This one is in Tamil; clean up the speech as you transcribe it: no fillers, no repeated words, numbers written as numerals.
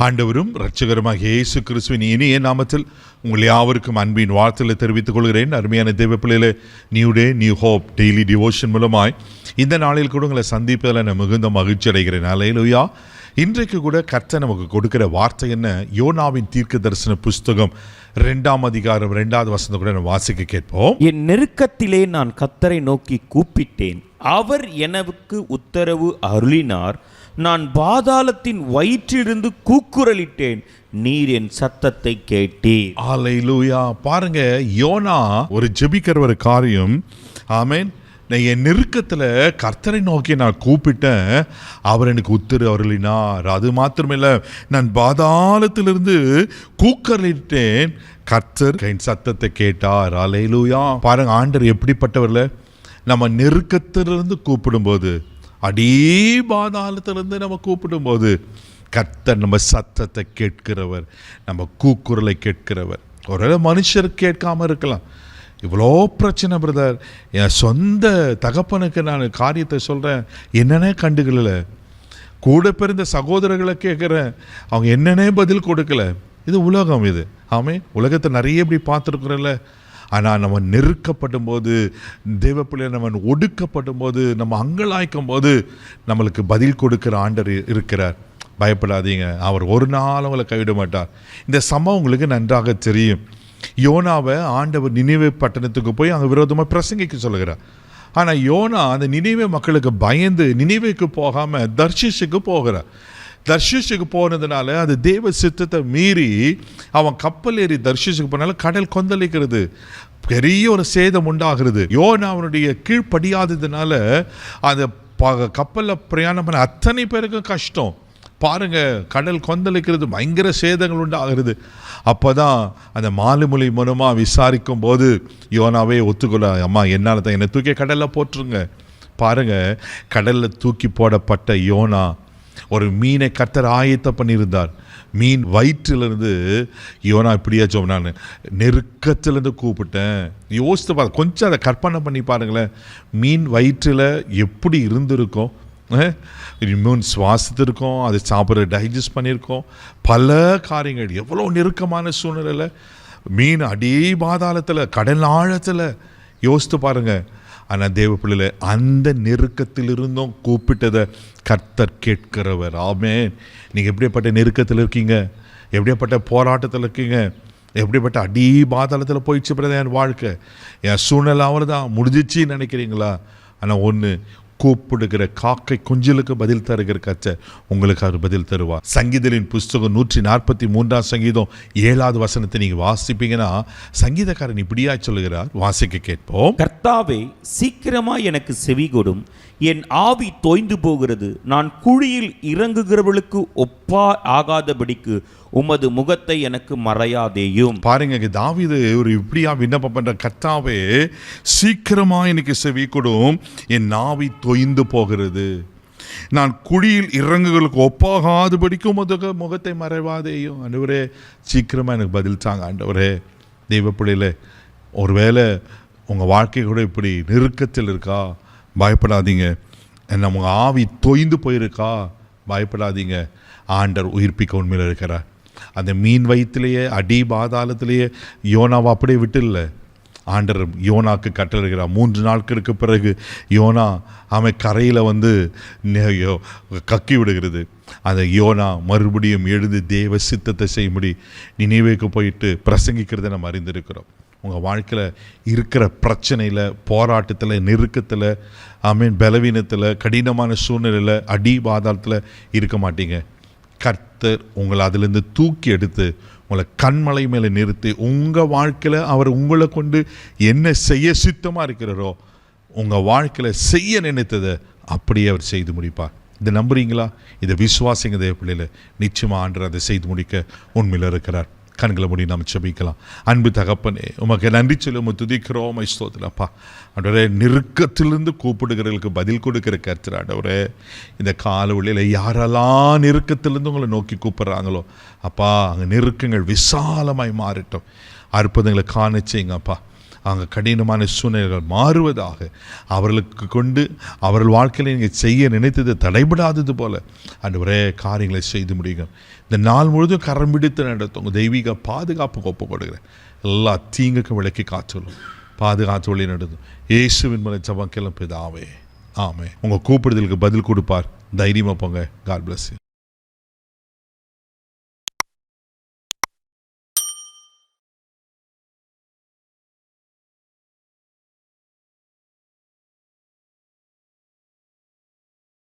ஆண்டவரும் இரட்சகருமாகிய இயேசு கிறிஸ்துவின் இனிய நாமத்தில் உங்கள் யாவருக்கும் அன்பின் வாழ்த்துக்களை தெரிவித்துக் கொள்கிறேன். அருமையான தேவ பிள்ளைகளே, new day new hope daily devotion மூலமாய் இந்த நாளில் கூட உங்களை சந்திப்பதில் நான் மிகுந்த மகிழ்ச்சி அடைகிறேன். அல்லேலூயா. இன்றைக்கு கூட கர்த்தர் நமக்கு கொடுக்கிற வார்த்தை என்ன? யோனாவின் தீர்க்க தரிசன புஸ்தகம் 2ஆம் அதிகாரம் 2வது வசனத்தை கூட நான் வாசிக்க கேட்போம். என் நெருக்கத்திலே நான் கர்த்தரை நோக்கி கூப்பிட்டேன், அவர் எனக்கு உத்தரவு அருளினார். நான் பாதாளத்தின் வயிற்றிலிருந்து கூக்குரலிட்டேன், நீர் என் சத்தத்தை கேட்டீர். அல்லேலூயா. பாருங்க, யோனா ஒரு ஜெபிக்கிற ஒரு காரியம். ஆமென். என் நெருக்கத்தில் கர்த்தரை நோக்கி நான் கூப்பிட்டேன், அவர் எனக்கு உத்தரவு அருளினார். அது மாத்திரமில்ல, நான் பாதாளத்திலிருந்து கூக்குரலிட்டேன், கர்த்தர் என் சத்தத்தை கேட்டார். அல்லேலூயா. பாருங்க, ஆண்டவர் எப்படிப்பட்டவர்ல. நம்ம நெருக்கத்திலிருந்து கூப்பிடும்போது, பாதாளத்திலிருந்து நம்ம கூப்பிடும்போது கர்த்தர் நம்ம சத்தத்தை கேட்கிறவர், நம்ம கூக்குரலை கேட்கிறவர். ஒரு மனுஷர் கேட்காம இருக்கலாம். இவ்வளோ பிரச்சனை பிரதர், என் சொந்த தகப்பனுக்கு நான் காரியத்தை சொல்கிறேன், என்னென்ன கண்டுக்கல. கூட பிறந்த சகோதரர்களை கேட்குறேன், அவங்க என்னென்ன பதில் கொடுக்கல. இது உலகம். இது உலகத்தை நிறைய இப்படி பார்த்துருக்குறோம்ல. ஆனால் நம்ம நெருக்கப்படும் போது, தேவப்பிள்ளை நம்ம ஒடுக்கப்படும் போது, நம்ம அங்கலாய்க்கும் போது நம்மளுக்கு பதில் கொடுக்கிற ஆண்டவர் இருக்கிறார். பயப்படாதீங்க, அவர் ஒரு நாள் அவங்களை கைவிட மாட்டார். இந்த சம்பவம் உங்களுக்கு நன்றாக தெரியும். யோனாவை ஆண்டவர் நினிவே பட்டணத்துக்கு போய் அங்கே விரோதமாக பிரசங்கிக்க சொல்லுகிறார். ஆனால் யோனா அந்த நினிவே மக்களுக்கு பயந்து நினிவேக்கு போகாமல் தர்ஷீஷுக்கு போகிறார். தர்ஷீஷுக்கு போனதுனால அது தேவ சித்தத்தை மீறி அவன் கப்பல் ஏறி தர்ஷீஷுக்கு போனால கடல் கொந்தளிக்கிறது, பெரிய ஒரு சேதம் உண்டாகிறது. யோனா அவனுடைய கீழ்ப்படியாததுனால அந்த கப்பலில் பிரயாணம் பண்ண அத்தனை பேருக்கு கஷ்டம். பாருங்க, கடல் கொந்தளிக்கிறது, பயங்கர சேதங்கள் உண்டாகிறது. அப்போதான் அந்த மாலுமொழி மூலமாக விசாரிக்கும் போது யோனாவே ஒத்துக்கொள்ள, அம்மா என்னால் தான் என்னை தூக்கி கடலில் போட்டுருங்க. பாருங்க, கடலில் தூக்கி போடப்பட்ட யோனா ஒரு மீனை கர்த்தர் ஆயத்தம் பண்ணியிருந்தார். மீன் வயிற்றிலிருந்து யோனா இப்படியா நான் நெருக்கத்திலேருந்து கூப்பிட்டேன். யோசித்து பாரு, கொஞ்சம் அதை கற்பனை பண்ணி பாருங்களேன். மீன் வயிற்றில் எப்படி இருந்திருக்கும்? இம்யூன் சுவாசித்திருக்கோம், அது சாப்பிட்ற டைஜஸ்ட் பண்ணியிருக்கோம், பல காரியங்கள். எவ்வளோ நெருக்கமான சூழ்நிலையில் மீன் பாதாளத்தில், கடல் ஆழத்தில். யோசித்து பாருங்க. ஆனால் தேவ பிள்ளைல அந்த நெருக்கத்தில் இருந்தும் கூப்பிட்டதை கர்த்தர் கேட்கிறவர். ஆமென். நீங்கள் எப்படிப்பட்ட நெருக்கத்தில் இருக்கீங்க? எப்படிப்பட்ட போராட்டத்தில் இருக்கீங்க? எப்படிப்பட்ட பாதாளத்தில் போயிடுச்சு பிறகு என் வாழ்க்கை, என் சூழ்நிலை அவர் தான் முடிஞ்சிச்சு நினைக்கிறீங்களா? ஆனால் ஒன்று, கூப்பிடுகிற காக்கை குஞ்சிலுக்கு பதில் தருகிற கர்த்தர் உங்களுக்கு அவர் பதில் தருவார். சங்கீதரின் புஸ்தகம் 143ஆம் சங்கீதம் 7வது வசனத்தை நீங்க வாசிப்பீங்கன்னா சங்கீதக்காரன் இப்படியா சொல்லுகிறார், வாசிக்க கேட்போம். கர்த்தாவே, சீக்கிரமாய் எனக்கு செவி கொடும், என் ஆவி தோய்ந்து போகிறது. நான் குழியில் இறங்குகிறவர்களுக்கு ஒப்பா ஆகாதபடிக்கு உமது முகத்தை எனக்கு மறையாதேயும். பாருங்க, தாவீது ஒரு இப்படியா விண்ணப்பம் பண்ற, கர்த்தாவே சீக்கிரமா எனக்கு செவி கொடும், என் ஆவி தோய்ந்து போகிறது. நான் குழியில் இறங்குகளுக்கு ஒப்பாகாதபடிக்கு உமது முகத்தை மறைவாதேயும். ஆண்டவரே, சீக்கிரமா எனக்கு பதில் தாங்க ஆண்டவரே. தெய்வ பிள்ளையில, ஒருவேளை உங்க வாழ்க்கை கூட இப்படி நெருக்கத்தில் இருக்கா? பயப்படாதீங்க. நம்ம ஆவி தொய்ந்து போயிருக்கா? பயப்படாதீங்க. ஆண்டவர் உயிர்ப்பிக்க உண்மையில் இருக்கிறார். அந்த மீன் வயிற்றிலேயே பாதாளத்திலேயே யோனாவை அப்படியே விட்டுல. ஆண்டவர் யோனாக்கு கட்டளைகிறார். 3 நாட்களுக்கு பிறகு யோனா அவன் கரையில் கக்கி விடுகிறது. அந்த யோனா மறுபடியும் எழுந்து தேவ சித்தத்தை செய்யும்படி நினிவேக்கு போயிட்டு பிரசங்கிக்கிறத நம்ம அறிந்திருக்கிறோம். உங்கள் வாழ்க்கையில் இருக்கிற பிரச்சனையில், போராட்டத்தில், நெருக்கத்தில், பலவீனத்தில், கடினமான சூழ்நிலையில், பாதாளத்தில் இருக்க மாட்டீங்க. கர்த்தர் உங்களை அதிலிருந்து தூக்கி எடுத்து உங்களை கண்மலை மேலே நிறுத்தி உங்கள் வாழ்க்கையில் அவர் உங்களை கொண்டு என்ன செய்ய சித்தமாக இருக்கிறாரோ, உங்கள் வாழ்க்கையில் செய்ய நினைத்ததை அப்படியே அவர் செய்து முடிப்பார். இதை நம்புறீங்களா? இதை விசுவாசிங்க தேவ பிள்ளையில. நிச்சயமாக ஆண்டவர் அதை செய்து முடிக்க உண்மையில் இருக்கிறார். கண்களை மூடி நாம் ஜெபிக்கலாம். அன்பு தகப்பனே, உமக்கு நன்றி சொல்லி துதிக்கிறோம். ஸ்தோத்திரப்பா. ஆண்டவரே, நெருக்கத்திலிருந்து கூப்பிடுகிறவர்களுக்கு பதில் கொடுக்கிற கர்த்தர் ஆண்டவரே, இந்த காலவெளியில் யாரெல்லாம் நெருக்கத்திலிருந்து உங்களை நோக்கி கூப்பிட்றாங்களோ அப்பா, அங்கே நெருக்கங்கள் விசாலமாய் மாறட்டும். அற்புதங்களை காண செய்யுங்க அப்பா. அங்கே கடினமான சூழ்நிலைகள் மாறுவதாக, அவர்களுக்கு கொண்டு அவர்கள் வாழ்க்கையில் நீங்கள் செய்ய நினைத்தது தடைபடாதது போல ஆண்டவரே காரியங்களை செய்து முடியுங்க. இந்த நாள் முழுதும் கரம் பிடித்து நடத்தும் உங்கள் தெய்வீக பாதுகாப்புக்கு ஒப்பு கொடுக்குறேன். எல்லா தீங்குக்கும் விலக்கி காத்துள்ளும், பாதுகாத்து வழி நடத்தும். இயேசுவின் மூலம் ஜெபம் கேளும் பிதாவே, ஆமென். உங்கள் கூப்பிடுதலுக்கு பதில் கொடுப்பார். தைரியமாக போங்க. God bless you.